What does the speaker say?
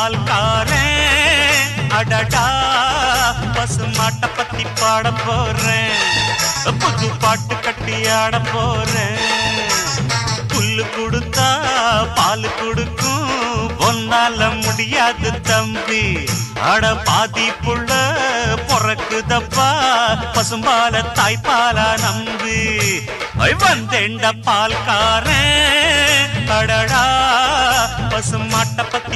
பால்காரன் அடடா பசுமாட்ட பத்தி பாட போறேன் புது பாட்டு கட்டி ஆட போறேன் புல்லு கொடுத்தா பால் கொடுக்கும் ஒன்னால முடியாது தம்பி அட பாதி புள்ள பொறக்குதப்பா பசும்பால தாய்ப்பாலா நம்பி வந்தேண்ட பால்காரன் அடடா பசுமாட்ட பத்தி